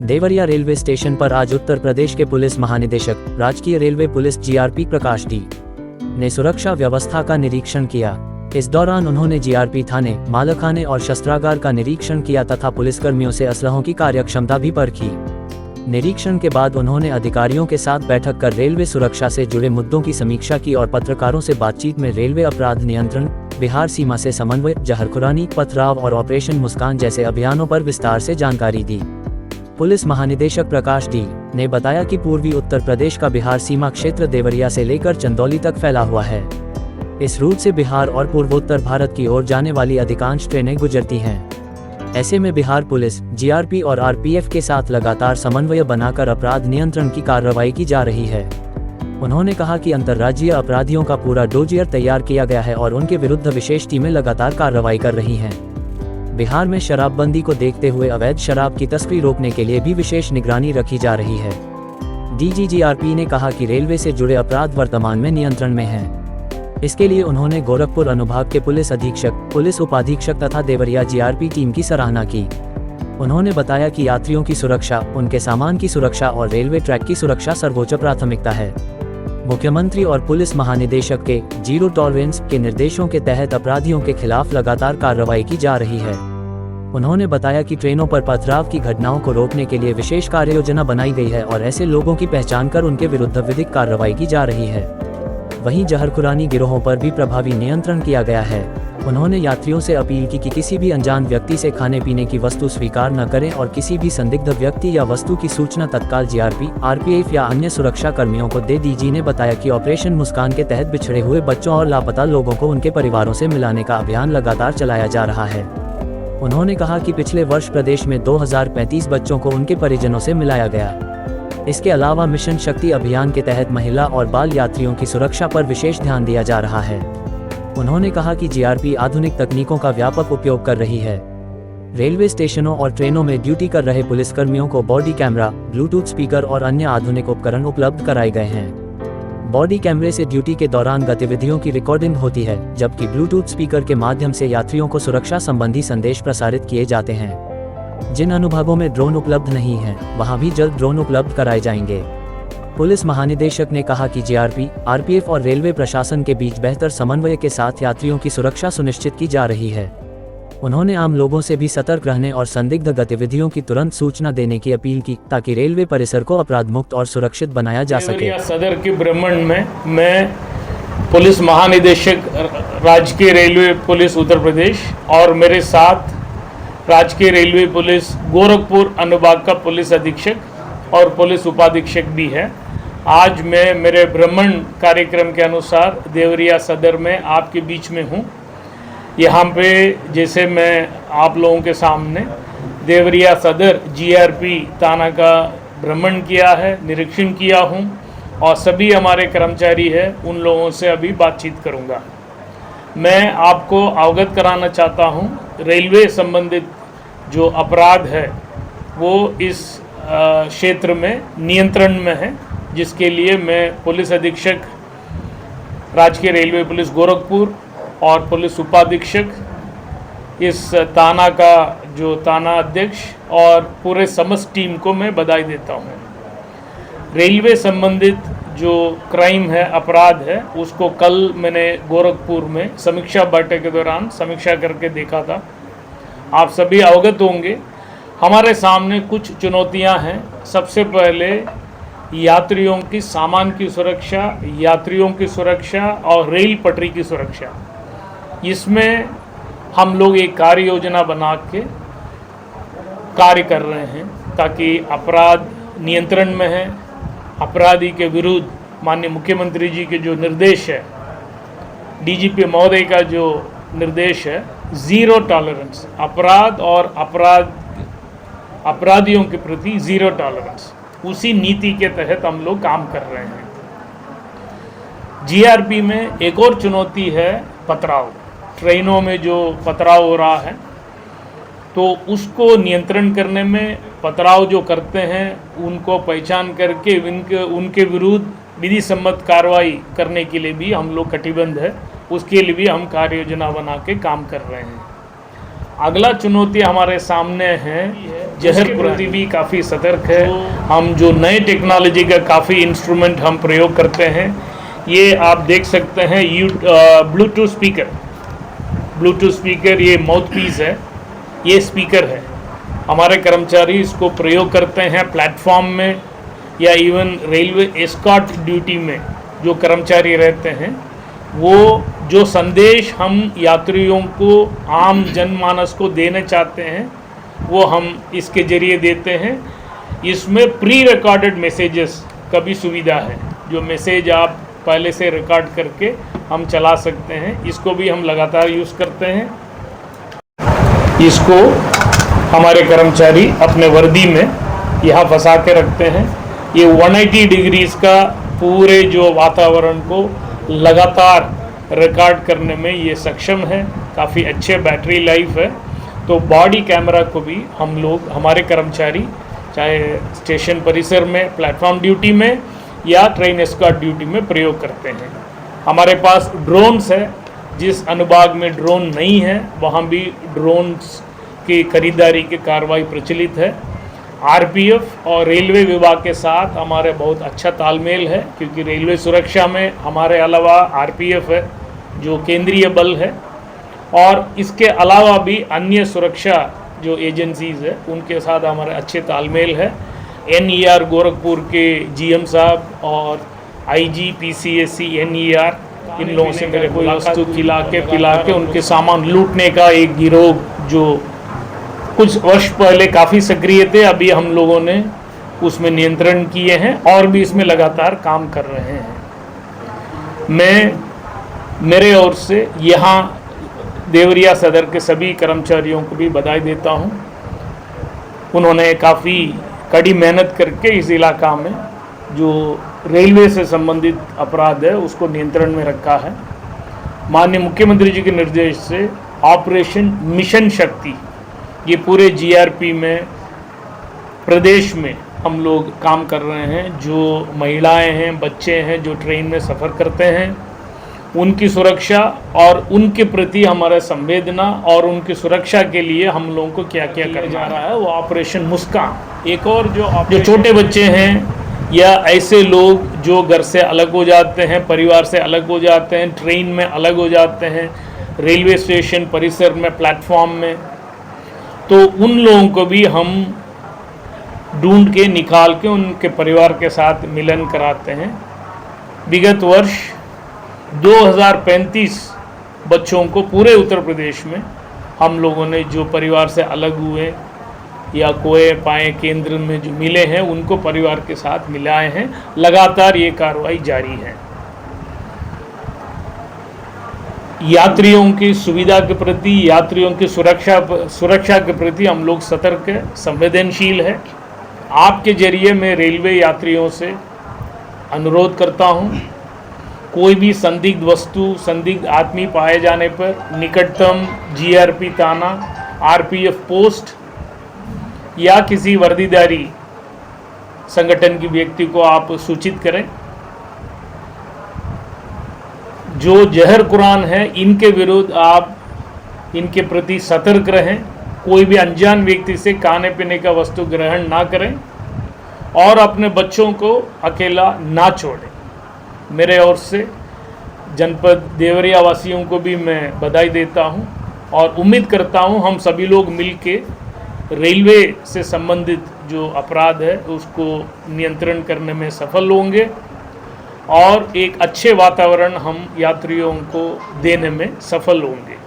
Deoria railway station पर आज उत्तर प्रदेश के पुलिस महानिदेशक राजकीय रेलवे पुलिस जीआरपी प्रकाश डी ने सुरक्षा व्यवस्था का निरीक्षण किया। इस दौरान उन्होंने जीआरपी थाने, मालखाने और शस्त्रागार का निरीक्षण किया तथा पुलिसकर्मियों से असलहों की कार्यक्षमता भी परखी। निरीक्षण के बाद उन्होंने अधिकारियों के साथ बैठक कर रेलवे सुरक्षा से जुड़े मुद्दों की समीक्षा की और पत्रकारों से बातचीत में रेलवे अपराध नियंत्रण, बिहार सीमा से समन्वय, जहरखुरानी, पथराव और ऑपरेशन मुस्कान जैसे अभियानों पर विस्तार से जानकारी दी। पुलिस महानिदेशक प्रकाश डी ने बताया कि पूर्वी उत्तर प्रदेश का बिहार सीमा क्षेत्र देवरिया से लेकर चंदौली तक फैला हुआ है। इस रूट से बिहार और पूर्वोत्तर भारत की ओर जाने वाली अधिकांश ट्रेनें गुजरती हैं। ऐसे में बिहार पुलिस, जीआरपी और आरपीएफ के साथ लगातार समन्वय बनाकर अपराध नियंत्रण की कार्रवाई की जा रही है। उन्होंने कहा कि अंतर्राज्यीय अपराधियों का पूरा डोजियर तैयार किया गया है और उनके विरुद्ध विशेष टीमें लगातार कार्रवाई कर रही हैं। बिहार में शराबबंदी को देखते हुए अवैध शराब की तस्करी रोकने के लिए भी विशेष निगरानी रखी जा रही है। डीजीजीआरपी ने कहा कि रेलवे से जुड़े अपराध वर्तमान में नियंत्रण में हैं। इसके लिए उन्होंने गोरखपुर अनुभाग के पुलिस अधीक्षक, पुलिस उपाधीक्षक तथा देवरिया जीआरपी टीम की सराहना की। उन्होंने बताया कि यात्रियों की सुरक्षा, उनके सामान की सुरक्षा और रेलवे ट्रैक की सुरक्षा सर्वोच्च प्राथमिकता है। मुख्यमंत्री और पुलिस महानिदेशक के जीरो टॉलरेंस के निर्देशों के तहत अपराधियों के खिलाफ लगातार कार्रवाई की जा रही है। उन्होंने बताया कि ट्रेनों पर पथराव की घटनाओं को रोकने के लिए विशेष कार्य योजना बनाई गई है और ऐसे लोगों की पहचान कर उनके विरुद्ध विधिक कार्रवाई की जा रही है। वहीं जहरखुरानी गिरोहों पर भी प्रभावी नियंत्रण किया गया है। उन्होंने यात्रियों से अपील की कि किसी भी अनजान व्यक्ति से खाने पीने की वस्तु स्वीकार न करें और किसी भी संदिग्ध व्यक्ति या वस्तु की सूचना तत्काल जीआरपी, आरपीएफ या अन्य सुरक्षा कर्मियों को दे। डीजी ने बताया कि ऑपरेशन मुस्कान के तहत बिछड़े हुए बच्चों और लापता लोगों को उनके परिवारों से मिलाने का अभियान लगातार चलाया जा रहा है। उन्होंने कहा कि पिछले वर्ष प्रदेश में 2035 बच्चों को उनके परिजनों से मिलाया गया। इसके अलावा मिशन शक्ति अभियान के तहत महिला और बाल यात्रियों की सुरक्षा पर विशेष ध्यान दिया जा रहा है। उन्होंने कहा कि जीआरपी आधुनिक तकनीकों का व्यापक उपयोग कर रही है। रेलवे स्टेशनों और ट्रेनों में ड्यूटी कर रहे पुलिसकर्मियों को बॉडी कैमरा, ब्लूटूथ स्पीकर और अन्य आधुनिक उपकरण उपलब्ध कराए गए हैं। बॉडी कैमरे से ड्यूटी के दौरान गतिविधियों की रिकॉर्डिंग होती है, जबकि ब्लूटूथ स्पीकर के माध्यम से यात्रियों को सुरक्षा संबंधी संदेश प्रसारित किए जाते हैं। जिन अनुभागों में ड्रोन उपलब्ध नहीं है, वहां भी जल्द ड्रोन उपलब्ध कराए जाएंगे। पुलिस महानिदेशक ने कहा कि जीआरपी, आरपीएफ और रेलवे प्रशासन के बीच बेहतर समन्वय के साथ यात्रियों की सुरक्षा सुनिश्चित की जा रही है। उन्होंने आम लोगों से भी सतर्क रहने और संदिग्ध गतिविधियों की तुरंत सूचना देने की अपील की ताकि रेलवे परिसर को अपराध मुक्त और सुरक्षित बनाया जा सके। सदर के ब्रह्मांड में मैं पुलिस महानिदेशक राजकीय रेलवे पुलिस उत्तर प्रदेश और मेरे साथ राजकीय रेलवे पुलिस गोरखपुर अनुभाग का पुलिस अधीक्षक और पुलिस उपाधीक्षक भी है। आज मैं मेरे भ्रमण कार्यक्रम के अनुसार देवरिया सदर में आपके बीच में हूँ। यहाँ पे जैसे मैं आप लोगों के सामने देवरिया सदर जीआरपी थाना का भ्रमण किया है, निरीक्षण किया हूँ और सभी हमारे कर्मचारी हैं उन लोगों से अभी बातचीत करूँगा। मैं आपको अवगत कराना चाहता हूँ, रेलवे संबंधित जो अपराध है वो इस क्षेत्र में नियंत्रण में है, जिसके लिए मैं पुलिस अधीक्षक राजकीय रेलवे पुलिस गोरखपुर और पुलिस उपाधीक्षक इस थाना का जो थाना अध्यक्ष और पूरे समस्त टीम को मैं बधाई देता हूँ। रेलवे संबंधित जो क्राइम है, अपराध है, उसको कल मैंने गोरखपुर में समीक्षा बैठक के दौरान समीक्षा करके देखा था। आप सभी अवगत होंगे हमारे सामने कुछ चुनौतियां हैं। सबसे पहले यात्रियों की सामान की सुरक्षा, यात्रियों की सुरक्षा और रेल पटरी की सुरक्षा। इसमें हम लोग एक कार्य योजना बना के कार्य कर रहे हैं ताकि अपराध नियंत्रण में है। अपराधी के विरुद्ध माननीय मुख्यमंत्री जी के जो निर्देश है, डीजीपी महोदय का जो निर्देश है, ज़ीरो टॉलरेंस, अपराध और अपराधियों के प्रति ज़ीरो टॉलरेंस, उसी नीति के तहत हम लोग काम कर रहे हैं। जीआरपी में एक और चुनौती है पथराव। ट्रेनों में जो पथराव हो रहा है तो उसको नियंत्रण करने में, पथराव जो करते हैं उनको पहचान करके उनके विरुद्ध विधि सम्मत कार्रवाई करने के लिए भी हम लोग कटिबद्ध है। उसके लिए भी हम कार्य योजना बना के काम कर रहे हैं। अगला चुनौती हमारे सामने है जहर प्रति भी काफ़ी सतर्क है। हम जो नए टेक्नोलॉजी का काफ़ी इंस्ट्रूमेंट हम प्रयोग करते हैं, ये आप देख सकते हैं ब्लूटूथ स्पीकर, ये माउथ पीस है, ये स्पीकर है। हमारे कर्मचारी इसको प्रयोग करते हैं प्लेटफॉर्म में या इवन रेलवे एस्कॉर्ट ड्यूटी में जो कर्मचारी रहते हैं, वो जो संदेश हम यात्रियों को, आम जनमानस को देना चाहते हैं, वो हम इसके ज़रिए देते हैं। इसमें प्री रिकॉर्डेड मैसेजेस का भी सुविधा है, जो मैसेज आप पहले से रिकॉर्ड करके हम चला सकते हैं। इसको भी हम लगातार यूज़ करते हैं। इसको हमारे कर्मचारी अपने वर्दी में यहाँ फंसा के रखते हैं। ये 180 डिग्रीज़ का पूरे जो वातावरण को लगातार रिकॉर्ड करने में ये सक्षम है। काफ़ी अच्छे बैटरी लाइफ है। तो बॉडी कैमरा को भी हम लोग, हमारे कर्मचारी, चाहे स्टेशन परिसर में, प्लेटफॉर्म ड्यूटी में या ट्रेन एस्कॉर्ट ड्यूटी में प्रयोग करते हैं। हमारे पास ड्रोन्स है। जिस अनुभाग में ड्रोन नहीं है वहाँ भी ड्रोन्स की खरीदारी की कार्रवाई प्रचलित है। आरपीएफ और रेलवे विभाग के साथ हमारे बहुत अच्छा तालमेल है, क्योंकि रेलवे सुरक्षा में हमारे अलावा आरपीएफ है जो केंद्रीय बल है, और इसके अलावा भी अन्य सुरक्षा जो एजेंसीज़ है उनके साथ हमारे अच्छे तालमेल है। एनईआर गोरखपुर के जीएम साहब और आईजी पीसीएससी एनईआर, इन लोगों से मेरे कोई वस्तु खिला के उनके सामान लूटने का एक गिरोह जो कुछ वर्ष पहले काफ़ी सक्रिय थे, अभी हम लोगों ने उसमें नियंत्रण किए हैं और भी इसमें लगातार काम कर रहे हैं। मैं मेरे ओर से यहाँ देवरिया सदर के सभी कर्मचारियों को भी बधाई देता हूँ। उन्होंने काफ़ी कड़ी मेहनत करके इस इलाका में जो रेलवे से संबंधित अपराध है उसको नियंत्रण में रखा है। माननीय मुख्यमंत्री जी के निर्देश से ऑपरेशन मिशन शक्ति, ये पूरे जीआरपी में प्रदेश में हम लोग काम कर रहे हैं। जो महिलाएं हैं, बच्चे हैं जो ट्रेन में सफ़र करते हैं, उनकी सुरक्षा और उनके प्रति हमारा संवेदना और उनकी सुरक्षा के लिए हम लोगों को क्या क्या किया जा रहा है, वो ऑपरेशन मुस्कान। एक और जो छोटे बच्चे हैं या ऐसे लोग जो घर से अलग हो जाते हैं, परिवार से अलग हो जाते हैं, ट्रेन में अलग हो जाते हैं, रेलवे स्टेशन परिसर में, प्लेटफॉर्म में, तो उन लोगों को भी हम ढूंढ के निकाल के उनके परिवार के साथ मिलन कराते हैं। विगत वर्ष 2035 बच्चों को पूरे उत्तर प्रदेश में हम लोगों ने जो परिवार से अलग हुए या कोए पाए केंद्र में जो मिले हैं उनको परिवार के साथ मिलाए हैं। लगातार ये कार्रवाई जारी है। यात्रियों की सुविधा के प्रति, यात्रियों की सुरक्षा के प्रति हम लोग सतर्क है, संवेदनशील है। आपके जरिए मैं रेलवे यात्रियों से अनुरोध करता हूँ, कोई भी संदिग्ध वस्तु, संदिग्ध आदमी पाए जाने पर निकटतम जीआरपी थाना, आरपीएफ पोस्ट या किसी वर्दीधारी संगठन की व्यक्ति को आप सूचित करें। जो जहर कुरान है इनके विरुद्ध आप इनके प्रति सतर्क रहें। कोई भी अनजान व्यक्ति से खाने पीने का वस्तु ग्रहण ना करें और अपने बच्चों को अकेला ना छोड़ें। मेरे ओर से जनपद देवरिया वासियों को भी मैं बधाई देता हूं और उम्मीद करता हूं हम सभी लोग मिलके रेलवे से संबंधित जो अपराध है उसको नियंत्रण करने में सफल होंगे और एक अच्छे वातावरण हम यात्रियों को देने में सफल होंगे।